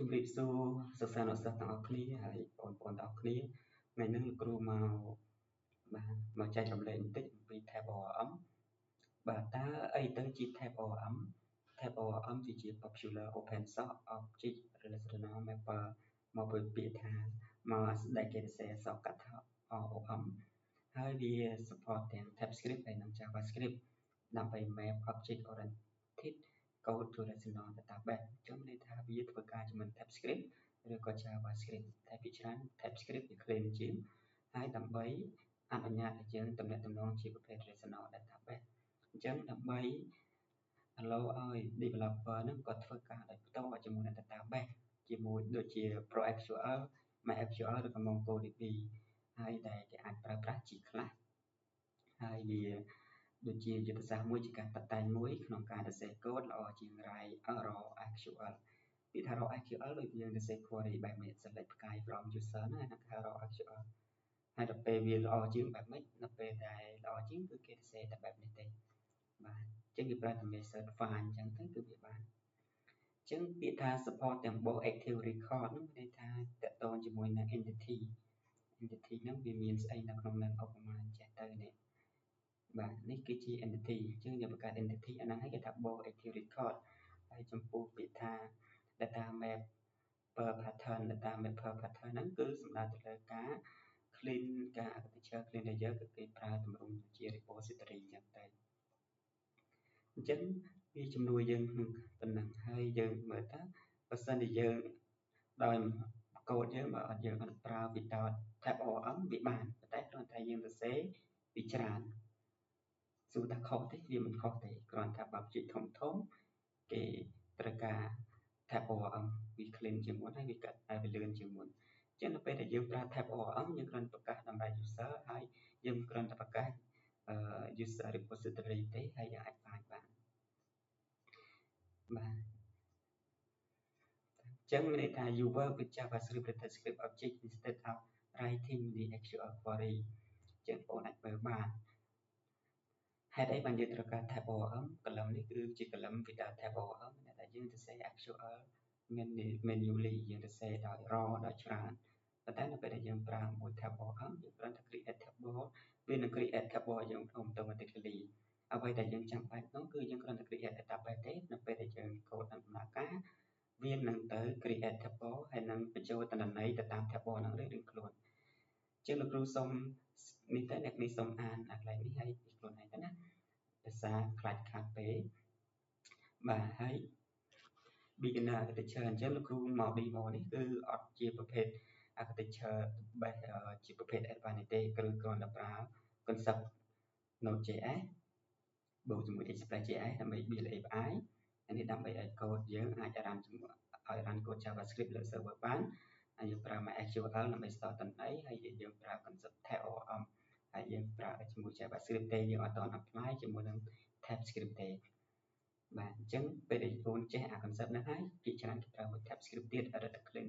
ជំរាបសួរសិស្សានុសិស្សទាំងអស់គ្នាហើយបងប្អូនទាំងអស់គ្នាថ្ងៃនេះលោកគ្រូមកចែករំលែកបន្តិចអំពី Tab ORM បាទតើអីទៅជា Tab ORM Tab ORM គឺជា Popular Open Source Object Relational Mapper មកពីពាក្យថាមកដែលគេសរសេរអក្សរកាត់ថា ORM ហើយវា support ទាំង TypeScript ហើយនិង JavaScript ដើម្បី map object oriented code to relational database អញ្ចឹងមានន័យថាវាធ្វើការជាមួយ TypeScript ឬក៏ JavaScript តែពីច្រើន TypeScript វា clean ជាងហើយដើម្បីអនុញ្ញាតឲ្យយើងទំនាក់ទំនងជាប្រភេទ relational database អញ្ចឹងដើម្បី allow ឲ្យ developer ហ្នឹងគាត់ធ្វើការដោយផ្ទាល់ជាមួយនឹង database ជាមួយដូចជា ProSQL MySQL ឬក៏ MongoDB ហើយដែលគេអាចប្រើប្រាស់ជាខ្លះហើយវាដូចជាយុទ្ធសាស្ត្រមួយជាការតាក់តែងមួយក្នុងការសរសេរកូដល្អជាង raw SQL ពាក្យថា raw SQL ដូចយើងសរសេរ query បែបនេះ select ផ្កាយ from user ហ្នឹងហ្នឹងហៅ raw SQL ហើយដល់ពេលវាល្អជាងបែបនេះដល់ពេលដែលល្អជាងគឺគេសរសេរតែបែបនេះទេបាទអញ្ចឹងវាប្រើតែ method find អញ្ចឹងទៅគឺវាបានអញ្ចឹងពាក្យថា support ទាំង both active record ហ្នឹងមានន័យថាតកតងជាមួយនឹង entity ហ្នឹងវាមានស្អីនៅក្នុងនឹងឧបមាអញ្ចឹងទៅនេះបាទនេះគឺជា entity អញ្ចឹងយើងបង្កើត entity អាហ្នឹងឲ្យគេថា both active record ហើយចំពោះពាក្យថា data map per pattern ហ្នឹងគឺសំដៅទៅលើការ clean ការ architecture clean layer គឺគេប្រើទម្រង់ជា repository អញ្ចឹងទៅអញ្ចឹងវាជំនួយយើងប៉ុណ្ណឹងហើយយើងមើលថាបើសិនជាយើងដោយកូដយើងបើអត់យើងអត់ប្រើ without Tab ORM វាបានតែគ្រាន់តែយើងសរសេរពីច្រើនសួរថាខុសទេវាមិនខុសទេគ្រាន់តែបើជាធំគេត្រូវការ Tab ORM វា clean ជាងមុនហើយវាកាត់តែវាលឿនជាងមុនអញ្ចឹងនៅពេលដែលយើងប្រើ Tab ORM យើងគ្រាន់តែប្រកាសតម្លៃ user ហើយយើងគ្រាន់តែប្រកាសuser repository ទេហើយយើងអាច find បានបាទអញ្ចឹងមានន័យថា you work with JavaScript or TypeScript object instead of writing the actual query អញ្ចឹងបងអាចមើលបានហេតុអីបានយើងត្រូវការ Tab ORM កលឹមនេះគឺជាកលឹម without Tab ORM ដែលយើងសរសេរ actual manually យើងសរសេរដោយ raw ដោយច្រើនប៉ុន្តែនៅពេលដែលយើងប្រើមួយ Tab ORM យើងគ្រាន់តែ create table វានឹង create table យើង automatically អ្វីដែលយើងចាំបាច់នោះគឺយើងគ្រាន់តែ create database ទេនៅពេលដែលយើងកូដដំណើរការវានឹងទៅ create table ហើយនឹងបញ្ចូលទិន្នន័យទៅតាម table ហ្នឹងរៀងៗខ្លួនជាងលោកគ្រូសូមនេះទៅអ្នកនេះសូមអានកន្លែងនេះហើយពីខ្លួនឯងទៅណាភាសាខ្លាចខាតពេកបាទហើយ beginner architecture អញ្ចឹងលោកគ្រូមក demo នេះគឺអត់ជាប្រភេទ architecture បែបជាប្រភេទ advanced ទេគឺគ្រាន់តែប្រើ concept Node.js បូកជាមួយ Express.js ដើម្បី build API អានេះដើម្បីឲ្យកូដយើងអាច run ជាមួយឲ្យ run កូដ JavaScript លើ server បានហើយយើងប្រើ MySQL ដើម្បី store ទិន្នន័យហើយយើងប្រើ concept Tab ORM ហើយយើងប្រើជាមួយ JavaScript ទេយើងអត់ទាន់ apply ជាមួយនឹង TypeScript ទេបាទអញ្ចឹងពេលដែលបងចេះអា concept ហ្នឹងហើយភាគច្រើនគេប្រើមួយ TypeScript ទៀត Editor Clean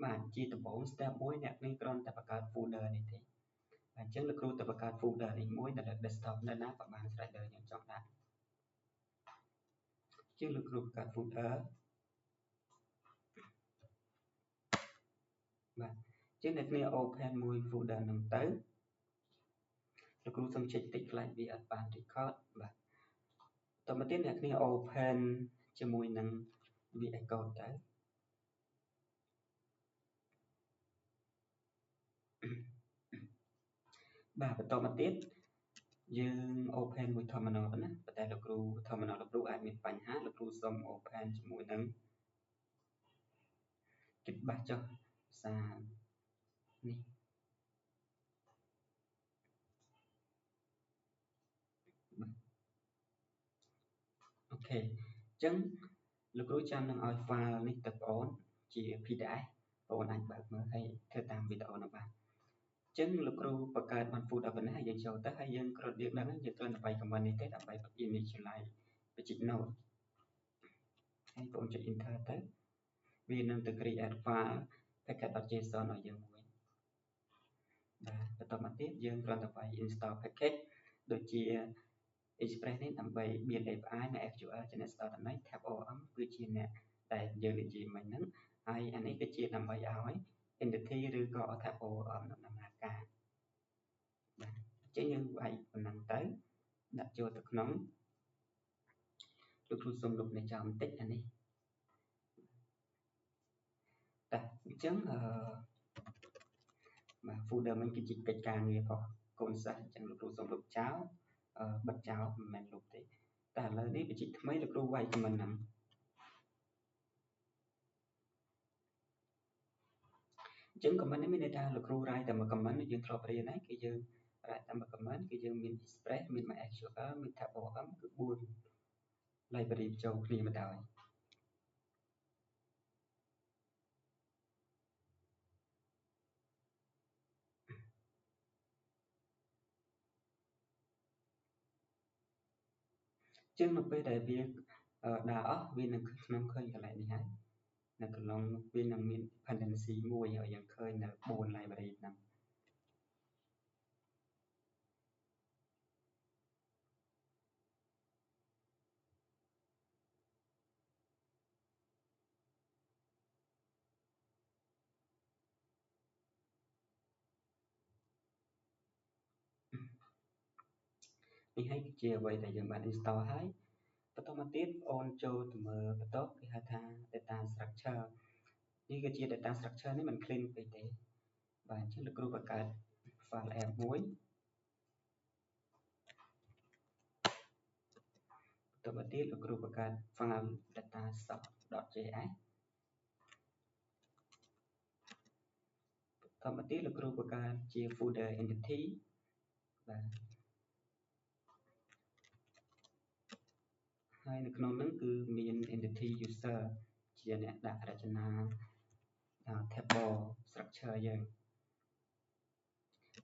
បាទជាដំបូង step 1អ្នកនេះគ្រាន់តែបង្កើត folder នេះទេអញ្ចឹងលោកគ្រូទៅបង្កើត folder នេះមួយនៅលើ desktop នៅណាក៏បាន ស្រេចដល់យើងចង់ដាក់ជាងលោកគ្រូបង្កើត folder បាទជាងអ្នកគ្នា open មួយ folder ហ្នឹងទៅលោកគ្រូសូម check តិចខ្លាចវាអត់បាន record បាទតទៅទៀតអ្នកគ្នា open ជាមួយនឹង VS Code ទៅបាទបន្តមកទៀតយើង open មួយ terminal ទៅណាប៉ុន្តែលោកគ្រូ terminal លោកគ្រូអាចមានបញ្ហាលោកគ្រូសូម open ជាមួយនឹង Git bash ចុះសារនេះអូខេអញ្ចឹងលោកគ្រូចាំនឹងឲ្យ file នេះទៅបងអូនជា PDF បងអូនអាចបើកមើលហើយធ្វើតាមវីដេអូនោះបាទអញ្ចឹងលោកគ្រូបង្កើតបាន folder ប៉ុណ្ណេះហើយយើងចូលទៅហើយយើងគ្រាន់យើងដឹងយើងគ្រាន់តែបាយ command នេះទេដើម្បី initialize បញ្ជី node ហើយបងចុច enter ទៅវានឹងទៅ create file package.json ឲ្យយើងមួយបាទបន្តមកទៀតយើងគ្រាន់តែបាយ install package ដូចជា Express នេះដើម្បី build API នៅ SQL ជាអ្នក store តំណែង Tab ORM គឺជាអ្នក តែយើងនិយាយមិញហ្នឹងហើយអានេះគឺជាដើម្បីឲ្យ entity ឬក៏ tab ដំណើរការបាទអញ្ចឹងយើងវាយប៉ុណ្ណឹងទៅដាក់ចូលទៅក្នុងលោកគ្រូសូមលុបនេះចោលបន្តិចអានេះតែអញ្ចឹងបាទ folder មិនគឺជាកិច្ចការងាររបស់កូនសិស្សអញ្ចឹងលោកគ្រូសូមលុបចោលបិទចោលមិនមែនលុបទេតែឥឡូវនេះវាជាថ្មីលោកគ្រូវាយ comment ហ្នឹងអញ្ចឹង comment នេះមានន័យថាលោកគ្រូរាយតែមួយ comment យើងធ្លាប់រៀនហើយគឺយើងរាយតែមួយ comment គឺយើងមាន express មាន MySQL មាន TabOM គឺ4 library ចូលគ្នាមកដោយជាងនៅពេលដែលវាដើរអស់វានឹងខ្ញុំឃើញកន្លែងនេះហើយនៅកន្លងវានឹងមាន dependency មួយឲ្យយើងឃើញនៅ4 library ហ្នឹងនេះហើយគឺជាអ្វីដែលយើងបាន install ហើយបន្តមកទៀតអូនចូលទៅមើលបន្ទាប់គេហៅថា data structure នេះគឺជា data structure នេះមិន clean ពេកទេបាទអញ្ចឹងលោកគ្រូបង្កើត file app មួយបន្តមកទៀតលោកគ្រូបង្កើត file datasoft.js បន្តមកទៀតលោកគ្រូបង្កើតជា folder entity បាទហើយនៅក្នុងហ្នឹងគឺមាន entity user ជាអ្នកដាក់រចនា table structure យើង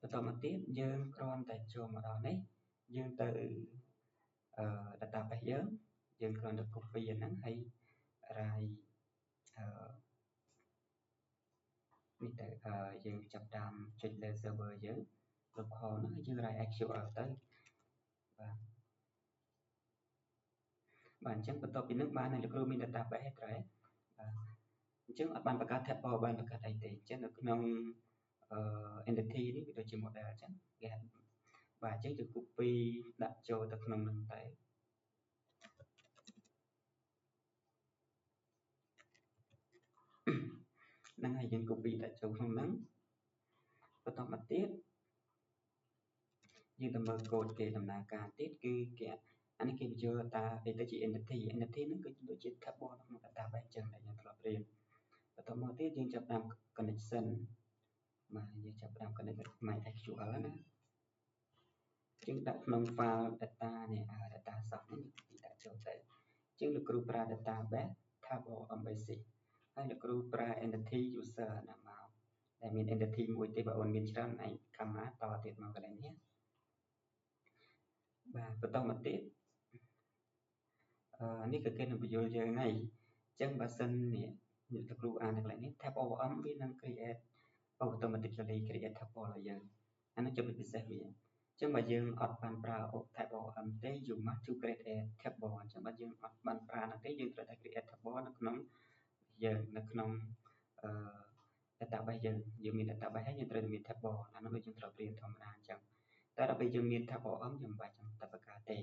បន្តមកទៀតយើងគ្រាន់តែចូលមកដល់នេះយើងទៅdatabase យើងគ្រាន់តែ copy អាហ្នឹងហើយ write នេះទៅយើងចាប់តាមចុចលើ server យើង local ហ្នឹងហើយយើង write SQL ទៅបាទអញ្ចឹងបន្ទាប់ពីហ្នឹងបានហើយលោកគ្រូមាន database ត្រូវហើយបាទអញ្ចឹងអត់បានបង្កើត table បានបង្កើតអីទេអញ្ចឹងនៅក្នុងentity នេះវាដូចជា model អញ្ចឹងគេបាទអញ្ចឹងយើង copy ដាក់ចូលទៅក្នុងហ្នឹងតែហ្នឹងហើយយើង copy ដាក់ចូលក្នុងហ្នឹងបន្តមកទៀតយើងទៅមើល code គេដំណើរការទៀតគឺគេអានេះគេបញ្ចូលថាវាទៅជា entity ហ្នឹងគឺដូចជា table នៅក្នុង database អញ្ចឹងដែលយើងធ្លាប់រៀនបន្តមកទៀតយើងចាប់តាម connection បាទយើងចាប់តាម connect MySQL ណាជាងដាក់ក្នុង file data នេះdata source នេះដាក់ចូលទៅជាងលោកគ្រូប្រើ database TableOM basic ហើយលោកគ្រូប្រើ entity user ណាមកដែលមាន entity មួយទេបើអូនមានច្រើនឯងកាមាតទៀតមកកន្លែងនេះបាទបន្តមកទៀតនេះគឺគេនឹងបញ្យល់យើងហើយអញ្ចឹងបើសិននេះលោកគ្រូអាននៅកន្លែងនេះ TableOM វានឹង create automatically create table ឲ្យយើងអានេះចំណុចពិសេសវាអញ្ចឹងបើយើងអត់បានប្រើ TableOM ទេ you must to create a table អញ្ចឹងបើយើងអត់បានប្រើនោះទេយើងត្រូវតែ create table នៅក្នុងយើងនៅក្នុងdatabase យើងមាន database ហើយយើងត្រូវតែមាន table អានោះដូចយើងត្រូវរៀនធម្មតាអញ្ចឹងតែដល់ពេលយើងមាន TableOM យើងមិនបាច់ចាំតែបង្កើតទេ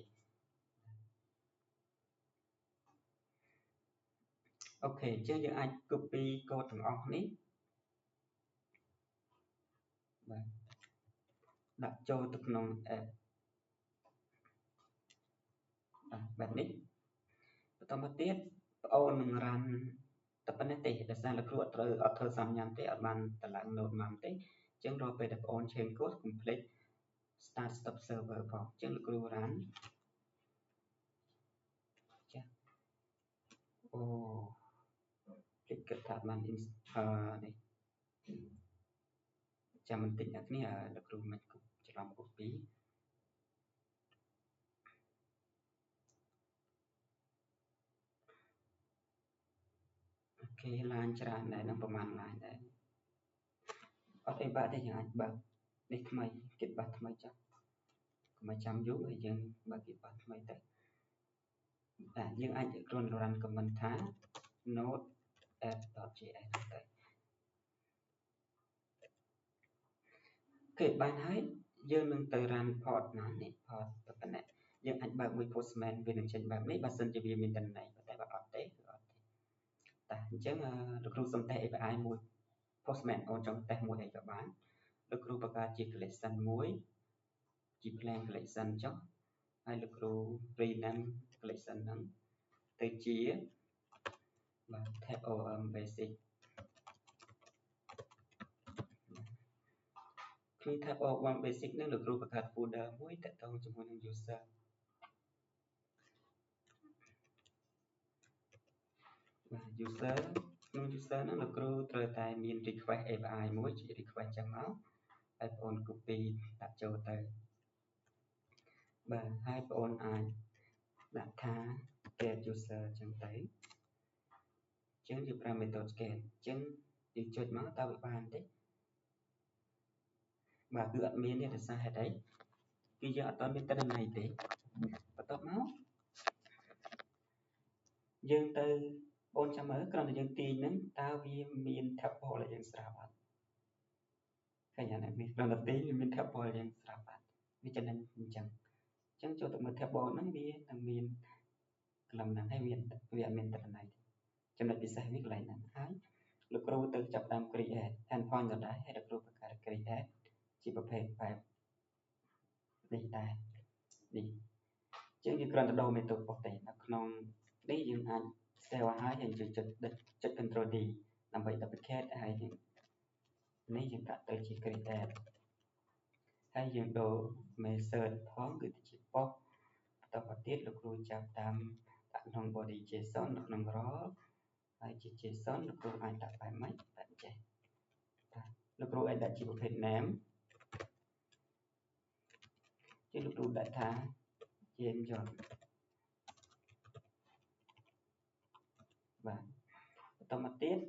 អូខេអញ្ចឹងយើងអាច copy code ទាំងអស់នេះបាទដាក់ចូលទៅក្នុង app បែបនេះបន្តមកទៀតបងអូននឹង run តែប៉ុណ្ណេះទេដោយសារលោកគ្រូអត់ធ្វើសំញាំទេអត់បានតម្លើង node មកទេអញ្ចឹងរាល់ពេលដែលបងអូន change code complete start stop server ផងអញ្ចឹងលោកគ្រូ run ចាអូភ្លេចគិតថាបាន នេះចាំបន្តិចអ្នកគ្នាលោកគ្រូមិនច្រឡំ copy អូខេ line ច្រើនដែរនឹងប្រហែល line ដែរអត់អីបាក់ទេយើងអាចបើកនេះថ្មីគេបាត់ថ្មីចុះកុំឲ្យចាំយូរហើយយើងបើកគេបាត់ថ្មីទៅបាទយើងអាចគ្រាន់ run comment ថា node.app.js ទៅគេបានហើយយើងនឹងទៅ run port ណានេះ port ប៉ុណ្ណេះយើងអាចបើកមួយ postman វានឹងចេញបែបនេះបើសិនជាវាមានតំណែងតែបើអត់ទេគឺអត់ទេតែអញ្ចឹងលោកគ្រូសុំតេស្ត API មួយ postman អូនចង់តេស្តមួយអីក៏បានលោកគ្រូបង្កើតជា collection មួយជា plan collection ចុះហើយលោកគ្រូ rename collection ហ្នឹងទៅជាបាទ tab om basic ក្នុង tab om basic ហ្នឹងលោកគ្រូបង្កើត folder មួយតាក់ទងជាមួយនឹង user បាទ user ក្នុង user ហ្នឹងលោកគ្រូត្រូវតែមាន request API មួយជា request ចឹងមកហើយបងប្អូន copy ដាក់ចូលទៅបាទហើយបងប្អូនអាចដាក់ថា get user ចឹងទៅចឹងយើងប្រើ method get ចឹងយើងចុចមកតើវាបានទេបាទគឺអត់មានទេដោយសារហេតុអីគឺយើងអត់មានទិន្នន័យទេបន្ទាប់មកយើងទៅបងចាំមើលគ្រាន់តែយើងទាញហ្នឹងតើវាមាន table ឲ្យយើងស្រាប់អត់ឃើញអានេះគ្រាន់តែទាញវាមាន table ឲ្យយើងស្រាប់អត់វាចំណេញអញ្ចឹងចូលទៅមើល table ហ្នឹងវានឹងមាន column ហ្នឹងហើយវាអត់មានទិន្នន័យទេចំណុចពិសេសវាកន្លែងហ្នឹងហើយលោកគ្រូទៅចាប់តាម create endpoint ដដែលហើយលោកគ្រូបង្កើត create ជាប្រភេទបែបនេះដែរនេះជាងយើងគ្រាន់តែដូរ method ប៉ុណ្ណេះនៅក្នុងនេះយើងអាច save ឲ្យហើយយើងចុច control D ដើម្បី duplicate ហើយនេះយើងដាក់ទៅជា create ហើយយើងដូរ method ផងគឺទៅជា post បន្តមកទៀតលោកគ្រូចាប់តាមដាក់ក្នុង body JSON នៅក្នុង raw ហើយជា JSON លោកគ្រូអាចដាក់បែបម៉េចបែបចេះបាទលោកគ្រូអាចដាក់ជាប្រភេទ name ជាលោកគ្រូដាក់ថា James John បាទបន្តមកទៀត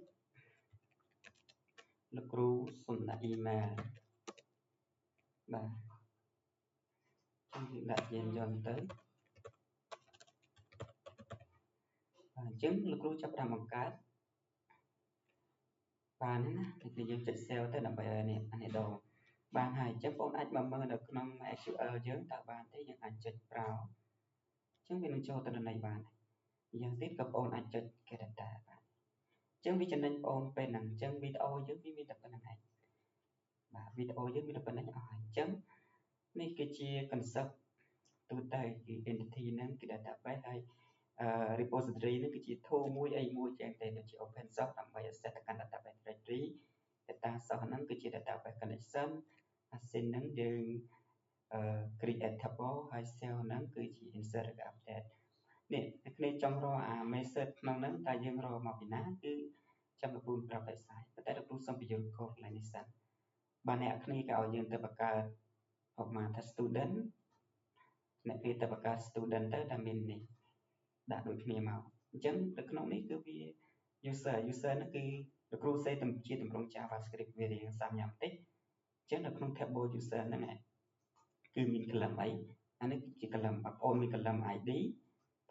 លោកគ្រូសុំដាក់ email បាទយើងដាក់ James John ទៅបាទអញ្ចឹងលោកគ្រូចាប់តាមបង្កើតបានណាគឺយើងចុច save ទៅដើម្បីឲ្យនេះអានេះដូរបានហើយអញ្ចឹងបងអាចមើលនៅក្នុង SQL យើងតើបានទេយើងអាចចុច browse អញ្ចឹងវានឹងចូលទិន្នន័យបានយ៉ាងទៀតក៏បងអាចចុច get data បានអញ្ចឹងវាចំណេញបងពេលហ្នឹងអញ្ចឹងវីដេអូយើងវាមានតែប៉ុណ្្នឹងឯងបាទវីដេអូយើងមានតែប៉ុណ្្នឹងអស់ហើយអញ្ចឹងនេះគឺជា concept ទូទៅគឺ entity ហ្នឹងគឺ database ហើយrepository ហ្នឹងគឺជា tool មួយអីមួយចឹងតែដូចជា open source ដើម្បី access ទៅកាន់ database directory data source ហ្នឹងគឺជា database connection async ហ្នឹងយើង create table ហើយ cell ហ្នឹងគឺជា insert ឬ update នេះអ្នកគ្នាចង់រកអា method ក្នុងហ្នឹងតើយើងរកមកពីណាគឺចាំលោកគ្រូប្រាប់ឲ្យសាយប៉ុន្តែលោកគ្រូសូមបញ្យល់កូដកន្លែងនេះសិនបាទអ្នកគ្នាក៏ឲ្យយើងទៅបង្កើតឧបមាថា student អ្នកគ្នាទៅបង្កើត student ទៅដែលមាននេះដាក់ដូចគ្នាមកអញ្ចឹងនៅក្នុងនេះគឺវា user ហ្នឹងគឺលោកគ្រូសេជាទម្រង់ JavaScript វារៀងសាមញ្ញបន្តិចអញ្ចឹងនៅក្នុង table user ហ្នឹងគឺមាន column អីអានេះជា column បងប្អូនមាន column ID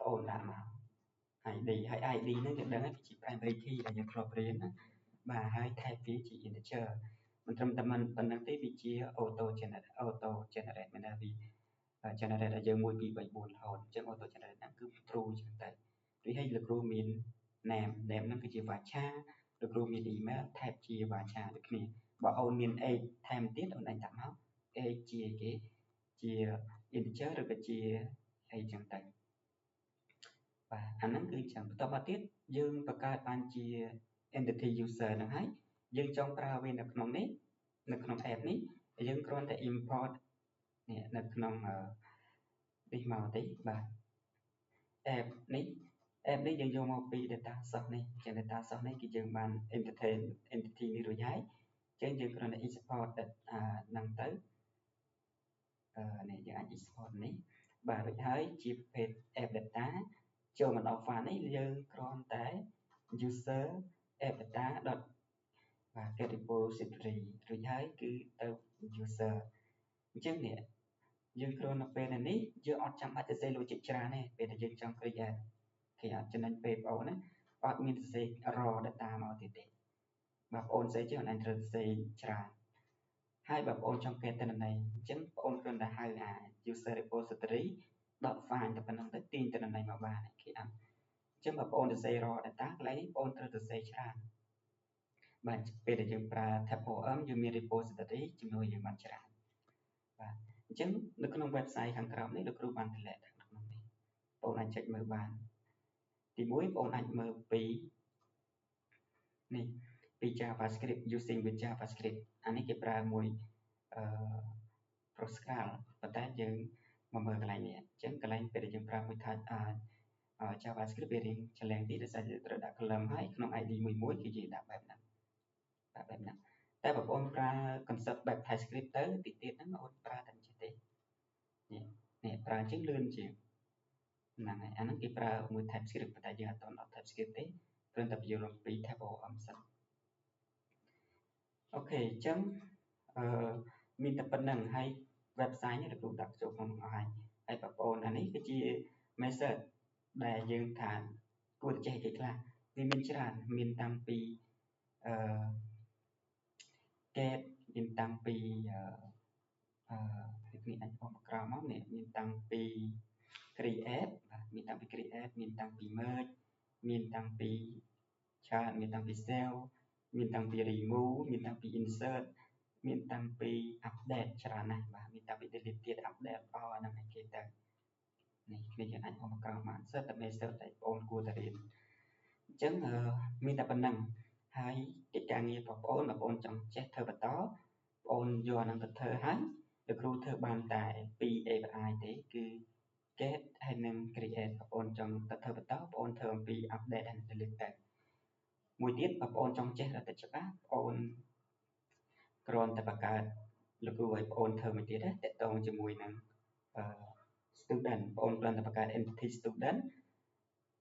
បងប្អូនដាក់មក ID ហើយ ID ហ្នឹងយើងដឹងហើយវាជា primary key ដែលយើងធ្លាប់រៀនណាបាទហើយ type វាជា integer មិនត្រឹមតែប៉ុណ្្នឹងទេវាជា auto generate មានន័យថា generate ឲ្យយើង1 2 3 4រហូតអញ្ចឹង auto generate ហ្នឹងគឺ true អញ្ចឹងទៅដូចហើយលោកគ្រូមាន name ហ្នឹងគឺជា varchar លោកគ្រូមាន email type ជា varchar ដូចគ្នាបើអូនមាន age ថែមទៀតអូនអាចដាក់មក age ជាគេជា integer ឬក៏ជាអីចឹងទៅបាទអាហ្នឹងគឺចឹងបន្តមកទៀតយើងបង្កើតបានជា entity user ហ្នឹងហើយយើងចង់ប្រើវានៅក្នុងនេះនៅក្នុង app នេះយើងគ្រាន់តែ import នេះនៅក្នុងនេះមកទេបាទ app នេះយើងយកមកពី data source នេះចឹង data source នេះគឺយើងបាន entity នេះរួចហើយចឹងយើងគ្រាន់តែ export ហ្នឹងទៅនេះយើងអាច export នេះបាទរួចហើយជាប្រភេទ app data ចូលមកដល់ file នេះយើងគ្រាន់តែ user app data. បាទ get repository រួចហើយគឺទៅ user អញ្ចឹងនេះយើងគ្រាន់តែពេលនេះយើងអត់ចាំបាច់ទៅសេ logic ច្រើនទេពេលដែលយើងចង់ create គេអត់ចំណេញពេលបងប្អូនណា អត់មានសរសេរ raw data មកទៀតទេបងប្អូនស្អីចឹងអត់ត្រូវសរសេរច្រើនហើយបងប្អូនចង់កែទិន្នន័យអញ្ចឹងបងប្អូនគ្រាន់តែហៅអា user repository .find តែប៉ុណ្្នឹងទៅទាញទិន្នន័យមកបានគេអត់អញ្ចឹងបងប្អូនសរសេរ raw data កន្លែងនេះបងប្អូនត្រូវសរសេរច្រើនបាទពេលដែលយើងប្រើ tab OM យើងមាន repository ជំនួយយើងបានច្រើនបាទអញ្ចឹងនៅក្នុង website ខាងក្រោមនេះលោកគ្រូបានតម្លែងខាងក្នុងនេះបងប្អូនអាចចុចមើលបានទី1បងប្អូនអាចមើលពីនេះពី JavaScript using with JavaScript អានេះគេប្រើមួយProscal ប៉ុន្តែយើងមកមើលកន្លែងនេះអញ្ចឹងកន្លែងពេលដែលយើងប្រើមួយថា JavaScript វារៀងច្រឡែងទីដោយសារយើងត្រូវដាក់ column ហើយក្នុង ID មួយគឺយើងដាក់បែបហ្នឹងតែបងប្អូនប្រើ concept បែប TypeScript ទៅទីទៀតហ្នឹងបងប្អូនប្រើតែចេះទេនេះប្រើជាងលឿនជាងហ្នឹងហើយអាហ្នឹងគេប្រើមួយ TypeScript ប៉ុន្តែយើងអត់ដល់ TypeScript ទេគ្រាន់តែបញ្យល់អំពី tab OM សិនអូខេអញ្ចឹងមានតែប៉ុណ្្នឹងហើយ website នេះលោកគ្រូដាក់ចូលក្នុងនោះហើយបងប្អូនអានេះគឺជា method ដែលយើងថាគួរតែចេះគេខ្លះវាមានច្រើនមានតាំងពីget មានតាំងពីនេះអាចបងក្រោមមកនេះមានតាំងពី create បាទមានតាំងពី create មានតាំងពី merge មានតាំងពីច្រើនមានតាំងពី save មានតាំងពី remove មានតាំងពី insert មានតាំងពី update ច្រើនណាស់បាទមានតាំងពី delete ទៀត update អាហ្នឹងគេទៅនេះគ្នាយើងអាចបងក្រោមបានសិតតែ method ដែលបងប្អូនគួរតែរៀនអញ្ចឹងមានតែប៉ុណ្្នឹងហើយកិច្ចការងារបងប្អូនចង់ចេះធ្វើបន្តបងប្អូនយកអាហ្នឹងទៅធ្វើហើយលោកគ្រូធ្វើបានតែ2 API ទេគឺ get ហើយនិង create បងប្អូនចង់ទៅធ្វើបន្តបងប្អូនធ្វើអំពី update ហើយ delete ទៅមួយទៀតបងប្អូនចង់ចេះរត់ទៅច្បាស់បងប្អូនគ្រាន់តែបង្កើតលោកគ្រូឲ្យបងប្អូនធ្វើមួយទៀតតាក់ទងជាមួយនឹងstudent បងប្អូនគ្រាន់តែបង្កើត entity student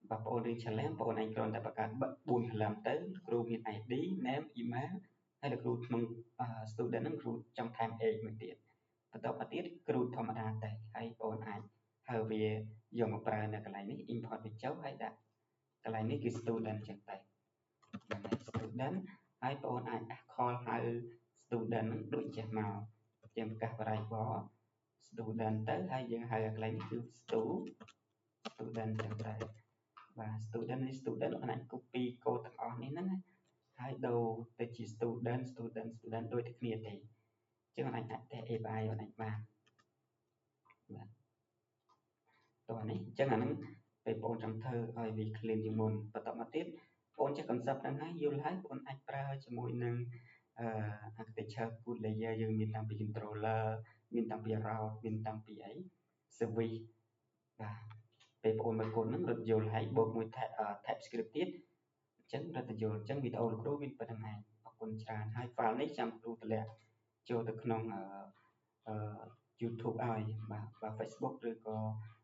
បងប្អូនរៀន challenge បងប្អូនឯងគ្រាន់តែបង្កើត4 column ទៅគ្រូមាន ID name email ហើយលោកគ្រូក្នុង student ហ្នឹងគ្រូចង់ថែម age មួយទៀតបន្តមកទៀតគ្រូធម្មតាតែហើយបងប្អូនអាចហៅវាយកមកប្រើនៅកន្លែងនេះ import វាចុះហើយដាក់កន្លែងនេះគឺ student ចឹងតែ student ហើយបងប្អូនអាច call ហៅ student ហ្នឹងដូចចេះមកយើងប្រកាសបរិយាបទ student ទៅហើយយើងហៅកន្លែងនេះគឺ student ចឹងដែរបាទ student នេះ student បងអាច copy code ទាំងអស់នេះហ្នឹងហើយដូរទៅជា student ដូចតែគ្នាទេចឹងអាចតែ API បងអាចបានបាទតោះនេះចឹងអាហ្នឹងពេលបងចង់ធ្វើឲ្យវា clean ជាងមុនបន្តមកទៀតបងចេះ concept ហ្នឹងហើយយល់ហើយបងអាចប្រើជាមួយនឹងarchitecture code layer យើងមានតាំងពី controller មានតាំងពី route មានតាំងពីអី service បាទពេលបងមើលកូដហ្នឹងរត់យល់ហើយបូកមួយ TypeScript ទៀតអញ្ចឹងរត់ទៅយល់អញ្ចឹងវីដេអូលោកគ្រូមានប៉ុណ្្នឹងឯងអរគុណច្រើនហើយ file នេះចាំគ្រូតម្លាក់ចូលទៅក្នុងYouTube ឲ្យបាទ Facebook ឬក៏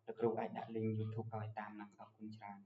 លោកគ្រូអាចដាក់ link YouTube ឲ្យតាមហ្នឹងអរគុណច្រើន